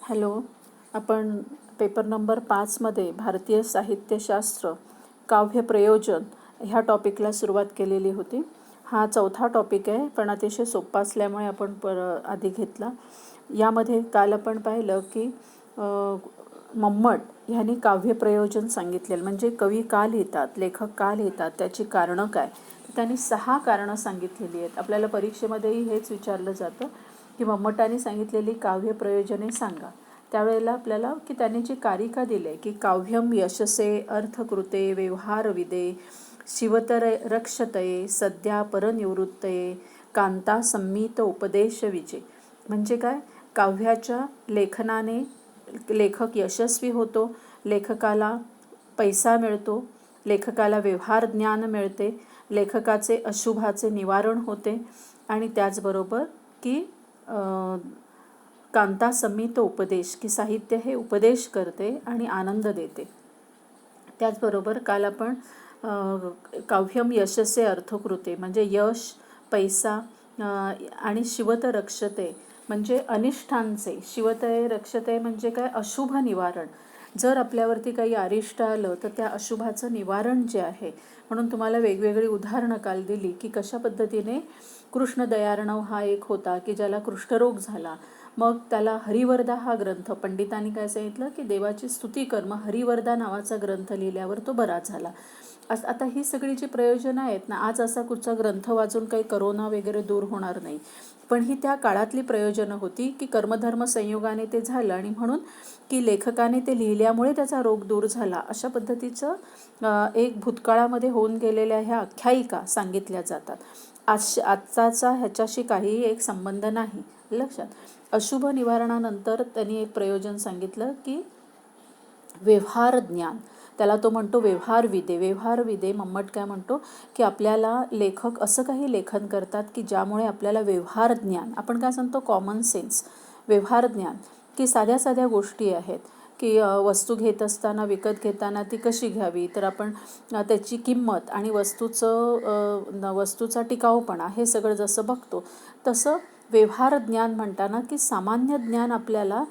Hello. आपण paper number 5मध्ये भारतीय साहित्यशास्त्र काव्य प्रयोजन ह्या टॉपिकला सुरुवात केलेली होती. हा चौथा टॉपिक आहे, पण अतिशय सोपा असल्यामुळे आपण आधी घेतला. यामध्ये काल आपण पाहिलं की मम्मट ह्यांनी काव्य प्रयोजन सांगितलेलं, म्हणजे कवी का लिहितात, लेखक का लिहितात, त्याची कारणं काय. त्यांनी 6 कारणं सांगितलेली आहेत. आपल्याला परीक्षेमध्येही हेच विचारलं जातं की मम्मटाने सांगितलेली काव्य प्रयोजने सांगा. त्यावेळेला आपल्याला की त्यांनी जी कारिका दिली आहे की काव्यम यशसे अर्थकृते व्यवहारविदे शिवतर रक्षतये सद्या परनिवृत्तये कांता संमित उपदेश विजे. म्हणजे काय, काव्याच्या लेखनाने लेखक यशस्वी होतो, लेखकाला पैसा मिळतो, लेखकाला व्यवहार ज्ञान मिळते, लेखकाचे अशुभाचे निवारण होते आणि त्याचबरोबर की कांता संमित उपदेश, की साहित्य हे उपदेश करते आणि आनंद देते. त्याचबरोबर काल आपण काव्यम यशसे अर्थकृते म्हणजे यश, पैसा आणि शिवत रक्षते म्हणजे अनिष्टांचे, शिवतये रक्षते म्हणजे काय, अशुभ निवारण. जर आपल्यावरती काही अरिष्ट आलं तर त्या अशुभाचं निवारण जे आहे, म्हणून तुम्हाला वेगवेगळी उदाहरणं काल दिली की कशा पद्धतीने कृष्ण दयार्णव हा एक होता की ज्याला कुष्ठरोग झाला. मग त्याला हरिवरदा हा ग्रंथ, पंडितांनी काय सांगितलं की देवाची स्तुती कर, मग हरिवरदा नावाचा ग्रंथ लिहिल्यावर तो बरा झाला. आता ही सगळी जी प्रयोजनं आहेत ना, आज असा कुठचा ग्रंथ वाचून काही करोना वगैरे दूर होणार नाही, पण ही त्या काळातली प्रयोजनं होती की कर्मधर्म संयोगाने ते झालं आणि म्हणून की लेखकाने ते लिहिल्यामुळे त्याचा रोग दूर झाला. अशा पद्धतीचं एक भूतकाळामध्ये होऊन गेलेल्या ह्या आख्यायिका सांगितल्या जातात. आजचा ह्याच्याशी काहीही एक संबंध नाही, लक्षात. अशुभ निवारणानंतर त्यांनी एक प्रयोजन सांगितलं की व्यवहार ज्ञान, त्याला तो म्हणतो व्यवहार विदे. व्यवहार विदे मम्मट काय म्हणतो की आपल्याला लेखक असं काही लेखन करतात की ज्यामुळे आपल्याला व्यवहार ज्ञान, आपण काय सांगतो कॉमन सेन्स, व्यवहार ज्ञान, की साध्या साध्या गोष्टी आहेत की वस्तू घेत असताना, विकत घेताना ती कशी घ्यावी, तर आपण त्याची किंमत आणि वस्तूचा टिकाऊपणा हे सगळं जसं बघतो, तसं व्यवहार ज्ञान म्हणताना की सामान्य ज्ञान आपल्याला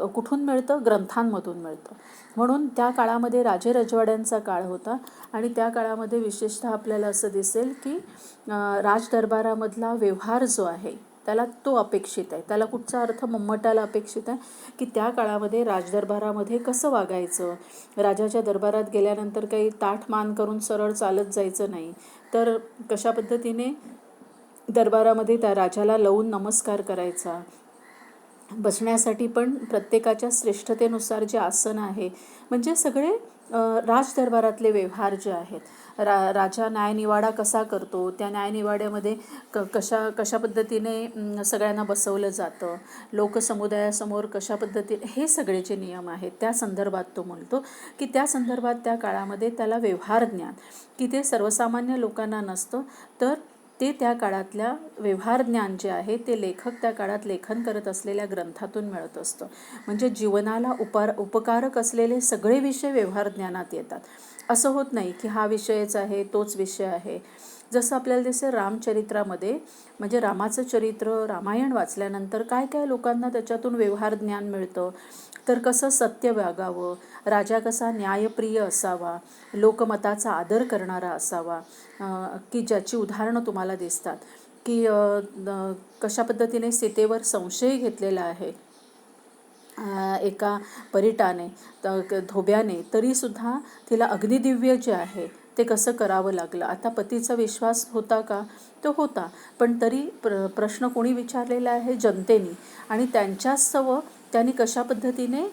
कुठून मिळतं, ग्रंथांमधून मिळतं. म्हणून त्या काळामध्ये राजेरजवाड्यांचा काळ होता आणि त्या काळामध्ये विशेषतः आपल्याला असं दिसेल की राजदरबारामधला व्यवहार जो आहे त्याला तो अपेक्षित आहे. त्याला कुठचा अर्थ मम्मटाला अपेक्षित आहे की त्या काळामध्ये राजदरबारामध्ये कसं वागायचं, राजाच्या दरबारात गेल्यानंतर काही ताठ मान करून सरळ चालत जायचं नाही, तर कशा पद्धतीने दरबारामध्ये त्या राजाला लावून नमस्कार करायचा, बसण्यासाठी पण प्रत्येकाच्या श्रेष्ठतेनुसार जे आसन आहे, म्हणजे सगळे राजदरबारातले व्यवहार जे आहेत. राजा न्यायनिवाडा कसा करतो, त्या न्यायनिवाड्यामध्ये कशा पद्धतीने सगळ्यांना बसवलं जातं, लोकसमुदायासमोर कशा पद्धतीने, हे सगळे जे नियम आहेत त्या संदर्भात तो म्हणतो की त्या संदर्भात त्या काळामध्ये त्याला व्यवहार ज्ञान, की ते सर्वसामान्य लोकांना नसतं, तर ते त्या काळातल्या व्यवहार ज्ञान जे आहे ते लेखक त्या काळात लेखन करत असलेल्या ग्रंथातून मिळत असतं. म्हणजे जीवनाला उपकारक असलेले सगळे विषय व्यवहार ज्ञानात येतात. असं होत नाही की हा विषयच आहे तोच विषय आहे. जसं आपल्याला दिसेल रामचरित्रामध्ये, म्हणजे रामाचं चरित्र, रामायण वाचल्यानंतर काय काय लोकांना त्याच्यातून व्यवहार ज्ञान मिळतं, तर कसं सत्य वागावं, राजा कसा न्यायप्रिय असावा, लोकमताचा आदर करणारा असावा, की ज्याची उदाहरणं तुम्हाला दिसतात की कशा पद्धतीने सीतेवर संशय घेतलेला आहे एका परिटाने, धोब्याने, तरीसुद्धा तिला अग्निदिव्य जे आहे ते कसं करावं लागलं. आता पतीचा विश्वास होता का, तो होता, पण तरी प्रश्न कोणी विचारलेला आहे, जनतेने, आणि त्यांच्यास्तव त्यांनी कशा पद्धतीने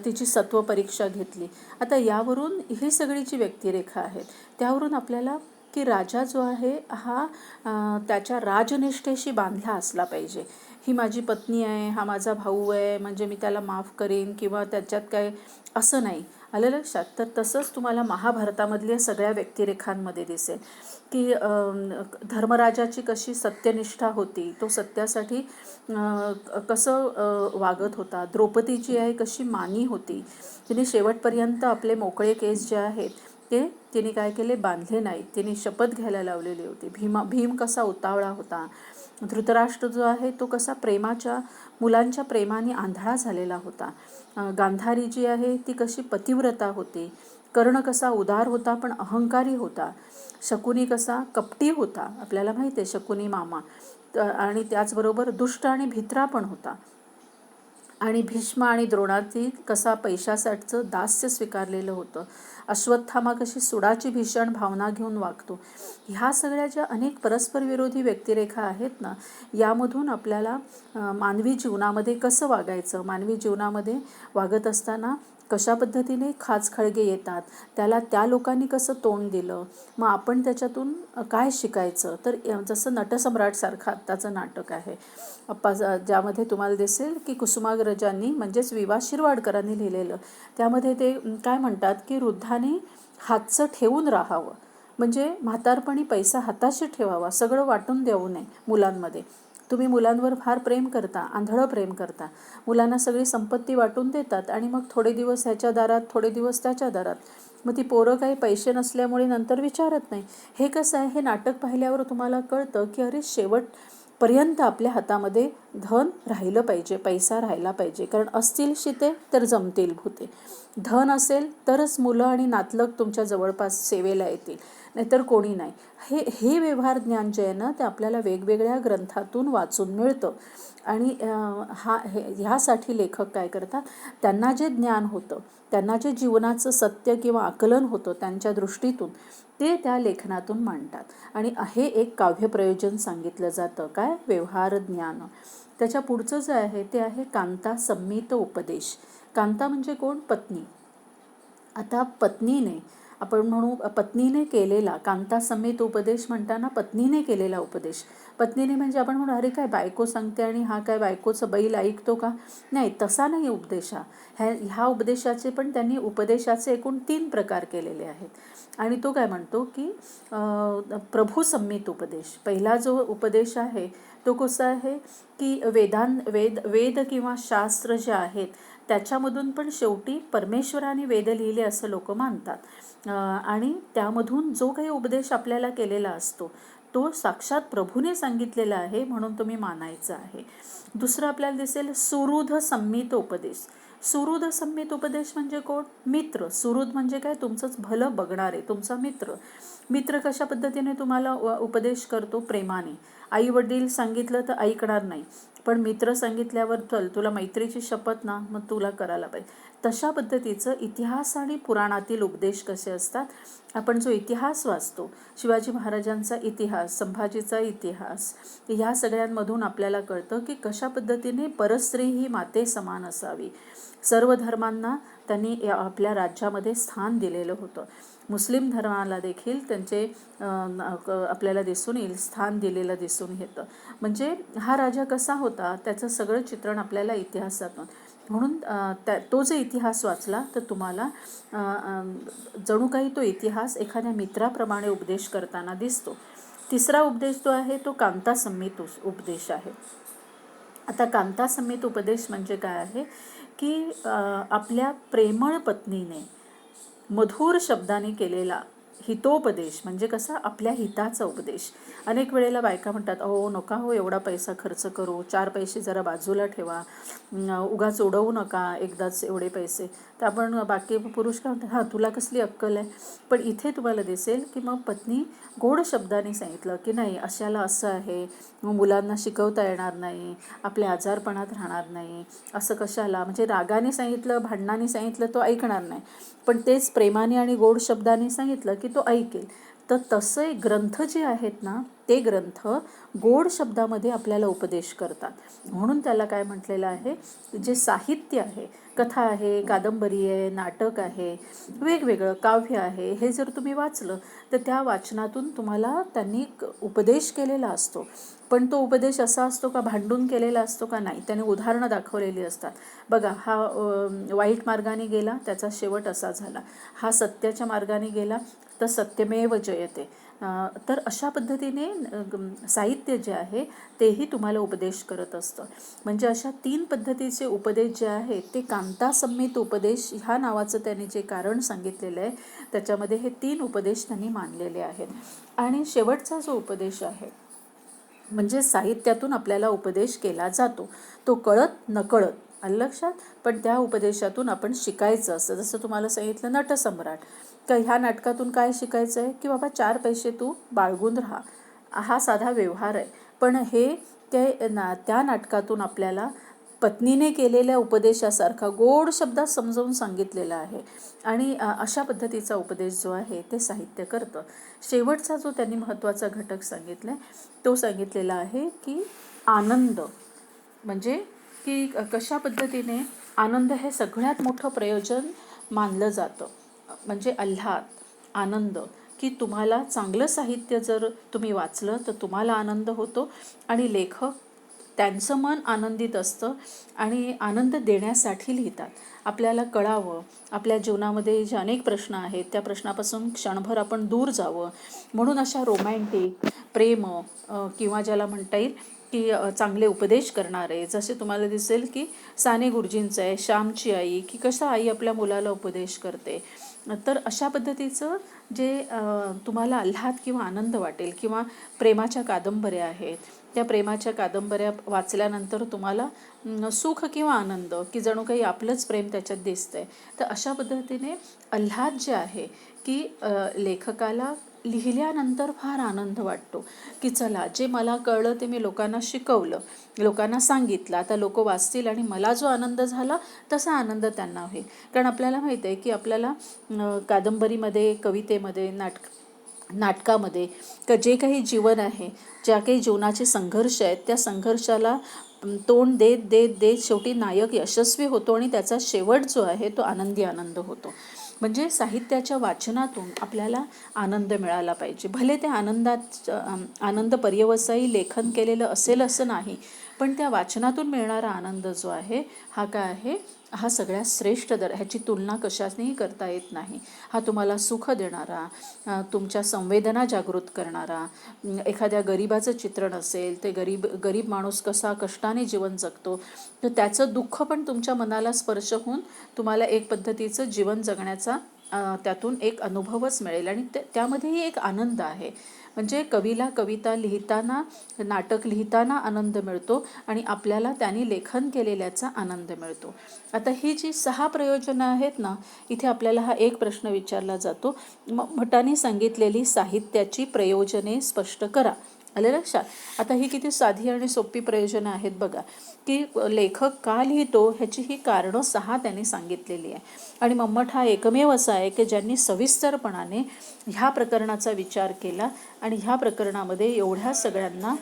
तिची सत्वपरीक्षा घेतली. आता यावरून ही सगळी जी व्यक्तिरेखा आहेत त्यावरून आपल्याला की राजा जो आहे हा त्याच्या राजनिष्ठेशी बांधला असला पाहिजे. ही माझी पत्नी आहे, हा माझा भाऊ आहे, म्हणजे मी त्याला माफ करेन किंवा त्याच्यात काय, असं नाही. आलं लक्षात. तर तसंच तुम्हाला महाभारतामधल्या सगळ्या व्यक्तिरेखांमध्ये दिसेल की धर्मराजाची कशी सत्यनिष्ठा होती, तो सत्यासाठी कसं वागत होता. द्रौपदीची आहे कशी मानी होती, तिने शेवटपर्यंत आपले मोकळे केस जे आहेत ते तिने काय केले, बांधले नाहीत, तिने शपथ घ्यायला लावलेली होती. भीम कसा उतावळा होता, धृतराष्ट्र जो आहे तो कसा मुलांच्या प्रेमाने आंधळा झालेला होता. गांधारी जी आहे ती कशी पतिव्रता होती. कर्ण कसा उदार होता पण अहंकारी होता. शकुनी कसा कपटी होता, आपल्याला माहिती आहे शकुनी मामा. आणि त्याचबरोबर दुष्ट आणि भित्रा पण होता. आणि भीष्म आणि द्रोणाची कसा पैशासाठीचं दास्य स्वीकारलेलं होतं. अश्वत्थामा कशी सुडाची भीषण भावना घेऊन वागतो. ह्या सगळ्या ज्या अनेक परस्पर विरोधी व्यक्तिरेखा आहेत ना, यामधून आपल्याला मानवी जीवनामध्ये कसं वागायचं, मानवी जीवनामध्ये वागत असताना कशा पद्धतीने खाचखळगे येतात, त्याला त्या लोकांनी कसं तोंड दिलं, मग आपण त्याच्यातून काय शिकायचं. तर जसं नटसम्राटसारखं आत्ताचं नाटक आहे ज्यामध्ये तुम्हाला दिसेल की कुसुमाग्रजांनी म्हणजेच वि वा शिरवाडकरांनी लिहिलेलं. त्यामध्ये ते काय म्हणतात की वृद्धाने हातचं ठेवून राहावं, म्हणजे म्हातारपणी पैसा हाताशी ठेवावा, सगळं वाटून देऊ नये मुलांमध्ये. तुम्ही मुलांवर फार प्रेम करता, आंधळं प्रेम करता, मुलांना सगळी संपत्ती वाटून देतात आणि मग थोडे दिवस ह्याच्या दारात थोडे दिवस त्याच्या दारात. मग ती पोरं काही पैसे नसल्यामुळे नंतर विचारत नाही. हे कसं आहे, हे नाटक पाहिल्यावर तुम्हाला कळतं की अरे शेवटपर्यंत आपल्या हातामध्ये धन राहिलं पाहिजे, पैसा राहिला पाहिजे. कारण असतील शिते तर जमतील भूते. धन असेल तरच मुलं आणि नातलग तुमच्या जवळपास सेवेला येतील, नाहीतर कोणी नाही. हे व्यवहार ज्ञान जे आहे ना, ते आपल्याला वेगवेगळ्या ग्रंथातून वाचून मिळतं. आणि ह्यासाठी लेखक काय करतात, त्यांना जे ज्ञान होतं, त्यांना जे जीवनाचं सत्य किंवा आकलन होतं त्यांच्या दृष्टीतून, ते त्या लेखनातून मांडतात. आणि हे एक काव्यप्रयोजन सांगितलं जातं, काय, व्यवहार ज्ञान. त्याच्या पुढचं जे आहे ते आहे कांता संमित उपदेश. कांता म्हणजे कोण, पत्नी. आता पत्नीने, आपण म्हणू पत्नीने केलेला कांता समेत उपदेश म्हणताना पत्नीने केलेला उपदेश. पत्नीने म्हणजे आपण म्हणू अरे काय बायको सांगते आणि हा काय बायकोचं बैल ऐकतो का, नाही, तसा नाही उपदेश हा. ह्या उपदेशाचे पण त्यांनी उपदेशाचे एकूण 3 प्रकार केलेले आहेत. आणि तो काय म्हणतो की प्रभू संमित उपदेश. पहिला जो उपदेश आहे तो कसा आहे की वेद किंवा शास्त्र जे आहेत त्याच्यामधून पण शेवटी परमेश्वराने वेद लिहिले असं लोक मानतात. आणि त्यामधून जो काही उपदेश आपल्याला केलेला असतो तो साक्षात प्रभूने सांगितलेला आहे म्हणून तुम्ही मानायचं आहे. दुसरं आपल्याला दिसेल सुहृद संमित उपदेश. सुहृद संमित उपदेश म्हणजे कोण, मित्र. सुहृद म्हणजे काय, तुमचंच भलं बघणारे, तुमचा मित्र. मित्र कशा पद्धतीने तुम्हाला उपदेश करतो, प्रेमाने. आई वडील सांगितलं तर ऐकणार नाही, पण मित्र सांगितल्यावर चल तुला मैत्रीची शपथ ना, मग तुला करायला पाहिजे. तशा पद्धतीचं इतिहास आणि पुराणातील उपदेश कसे असतात. आपण जो इतिहास वाचतो, शिवाजी महाराजांचा इतिहास, संभाजीचा इतिहास, ह्या सगळ्यांमधून आपल्याला कळतं की कशा पद्धतीने परस्त्री ही माते समान असावी. सर्व धर्मांना त्यांनी आपल्या राज्यामध्ये स्थान दिलेलं होतं. मुस्लिम धर्माला देखील त्यांचे आपल्याला दिसून येईल स्थान दिलेलं दिसून येतं. म्हणजे हा राजा कसा होता त्याचं सगळं चित्रण आपल्याला इतिहासातून. म्हणून तो जो इतिहास वाचला तर तुम्हाला जणू काही तो इतिहास एखाद्या मित्राप्रमाणे उपदेश करताना दिसतो. तिसरा उपदेश जो आहे तो कांता संमित उपदेश आहे. आता कांता संमित उपदेश म्हणजे काय आहे की आपल्या प्रेमळ पत्नीने मधुर शब्दाने केलेला हितोपदेश, म्हणजे कसा, आपल्या हिताचा उपदेश. अनेक वेळेला बायका म्हणतात अहो नका हो एवढा पैसा खर्च करू, 4 पैसे जरा बाजूला ठेवा, उगाच उडवू नका एकदाच एवढे पैसे. तर आपण बाकी पुरुष काय म्हणतात, हां तुला कसली अक्कल आहे. पण इथे तुम्हाला दिसेल की मग पत्नी गोड शब्दाने सांगितलं की नाही अशाला असं आहे, मग मुलांना शिकवता येणार नाही, आपल्या आजारपणात राहणार नाही, असं कशाला. म्हणजे रागाने सांगितलं, भांडणाने सांगितलं तो ऐकणार नाही, पण तेच प्रेमाने आणि गोड शब्दाने सांगितलं की तो ऐकेल. तर तसे ग्रंथ जे आहेत ना, ते ग्रंथ गोड शब्दामध्ये आपल्याला उपदेश करतात. म्हणून त्याला काय म्हटलेलं आहे, जे साहित्य आहे, कथा आहे, कादंबरी आहे, नाटक आहे, वेगवेगळं काव्य आहे, हे जर तुम्ही वाचलं तर त्या वाचनातून तुम्हाला त्यांनी उपदेश केलेला असतो. पण तो उपदेश असा असतो का भांडून केलेला असतो का, नाही, त्याने उदाहरणं दाखवलेली असतात. बघा हा वाईट मार्गाने गेला त्याचा शेवट असा झाला, हा सत्याच्या मार्गाने गेला तर सत्यमेव जयते. तर अशा पद्धतीने साहित्य जे आहे तेही तुम्हाला उपदेश करत असतं. म्हणजे अशा 3 पद्धतीचे उपदेश जे आहेत ते कांता संमित उपदेश ह्या नावाचं त्यांनी जे कारण सांगितलेलं आहे त्याच्यामध्ये हे 3 उपदेश त्यांनी मानलेले आहेत. आणि शेवटचा जो उपदेश आहे म्हणजे साहित्यातून आपल्याला उपदेश केला जातो, तो कळत नकळत, आलं लक्षात. पण त्या उपदेशातून आपण शिकायचं असतं. जसं तुम्हाला सांगितलं नटसम्राट, का ह्या नाटकातून काय शिकायचं आहे, की बाबा 4 पैसे तू बाळगून राहा, हा साधा व्यवहार आहे. पण हे त्या नाटकातून आपल्याला पत्नीने केलेल्या उपदेशासारखा गोड शब्दात समजावून सांगितलेला आहे. आणि अशा पद्धतीचा उपदेश जो आहे ते साहित्य करतं. शेवटचा जो त्यांनी महत्त्वाचा घटक सांगितला तो सांगितलेला आहे की आनंद, म्हणजे की कशा पद्धतीने आनंद हे सगळ्यात मोठं प्रयोजन मानलं जातं. म्हणजे आल्हाद, आनंद, की तुम्हाला चांगलं साहित्य जर तुम्ही वाचलं तर तुम्हाला आनंद होतो आणि लेखक त्यांचं मन आनंदित असतं आणि आनंद देण्यासाठी लिहितात. आपल्याला कळावं, आपल्या जीवनामध्ये जे अनेक प्रश्न आहेत त्या प्रश्नापासून क्षणभर आपण दूर जावं म्हणून अशा रोमॅन्टिक प्रेम किंवा ज्याला म्हणता येईल की चांगले उपदेश करणारे, जसे तुम्हाला दिसेल की साने गुरुजींचं आहे श्यामची आई, की कसं आई आपल्या मुलाला उपदेश करते. तर अशा पद्धतीचं जे तुम्हाला आल्हाद किंवा आनंद वाटेल, किंवा प्रेमाच्या कादंबऱ्या आहेत, त्या प्रेमाच्या कादंबऱ्या वाचल्यानंतर तुम्हाला सुख किंवा आनंद, की जणू काही आपलंच प्रेम त्याच्यात दिसतंय. तर अशा पद्धतीने आल्हाद जे आहे की लेखकाला लिहिल्यानंतर फार आनंद वाटतो, की चला जे मला कळलं ते मी लोकांना शिकवलं, लोकांना सांगितलं, आता लोक वाचतील आणि मला जो आनंद झाला तसा आनंद त्यांना होईल. कारण आपल्याला माहीत आहे की आपल्याला कादंबरीमध्ये, कवितेमध्ये, नाटकामध्ये जे काही जीवन आहे, ज्या काही जीवनाचे संघर्ष आहेत, त्या संघर्षाला तोंड देत देत देत शेवटी नायक यशस्वी होतो आणि त्याचा शेवट जो आहे तो आनंदी आनंद होतो. म्हणजे साहित्याच्या वाचनातून आपल्याला आनंद मिळाला पाहिजे. भले त्या आनंद पर्यवसायी लेखन केलेलं असेल असं नाही, पण त्या वाचनातून मिळणारा आनंद जो आहे हा काय आहे, हा सगळ्यात श्रेष्ठ ह्याची तुलना कशानेही करता येत नाही. हा तुम्हाला सुख देणारा, तुमच्या संवेदना जागृत करणारा, एखाद्या गरिबाचं चित्रण असेल, ते गरीब माणूस कसा कष्टाने जीवन जगतो, तर त्याचं दुःख पण तुमच्या मनाला स्पर्श होऊन तुम्हाला एक पद्धतीचं जीवन जगण्याचा त्यातून एक अनुभवच मिळेल आणि त्यामध्येही एक आनंद आहे. म्हणजे कवीला कविता लिहिताना, नाटक लिहिताना आनंद मिळतो आणि आपल्याला त्यांनी लेखन केलेल्याचा आनंद मिळतो. आता ही जी 6 प्रयोजनं आहेत ना, इथे आपल्याला हा एक प्रश्न विचारला जातो, भटांनी सांगितलेली साहित्याची प्रयोजने स्पष्ट करा. आलं लक्षात. आता ही किती साधी आणि सोपी प्रयोजनं आहेत बघा, की लेखक का लिहितो ह्याची ही कारणं 6 त्यांनी सांगितलेली आहे. आणि मम्मट हा एकमेव असा आहे की ज्यांनी सविस्तरपणाने ह्या प्रकरणाचा विचार केला आणि ह्या प्रकरणामध्ये एवढ्या सगळ्यांना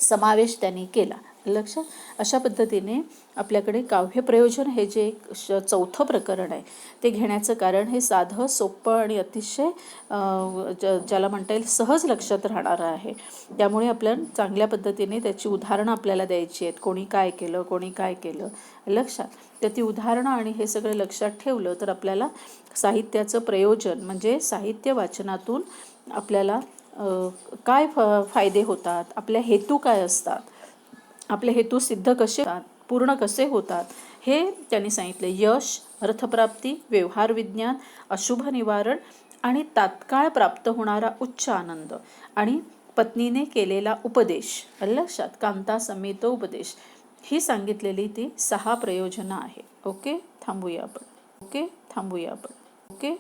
समावेश त्यांनी केला. लक्षात. अशा पद्धतीने आपल्याकडे काव्य प्रयोजन हे जे एक चौथं प्रकरण आहे ते घेण्याचं कारण हे साधं, सोपं आणि अतिशय ज्याला म्हणता येईल सहज लक्षात राहणारं आहे. त्यामुळे आपल्याला चांगल्या पद्धतीने त्याची उदाहरणं आपल्याला द्यायची आहेत, कोणी काय केलं, कोणी काय केलं, लक्षात. तर ती उदाहरणं आणि हे सगळं लक्षात ठेवलं तर आपल्याला साहित्याचं प्रयोजन म्हणजे साहित्य वाचनातून आपल्याला काय फायदे होतात, आपल्या हेतू काय असतात, आपले हेतू सिद्ध कसे होतात, पूर्ण कसे होतात, हे त्यांनी सांगितले. यश, अर्थप्राप्ती, व्यवहार विज्ञान, अशुभ निवारण आणि तात्काळ प्राप्त होणारा उच्च आनंद आणि पत्नीने केलेला उपदेश, लक्षात, कांता समेत उपदेश, ही सांगितलेली ती 6 प्रयोजनं आहे. ओके, थांबूया आपण. ओके.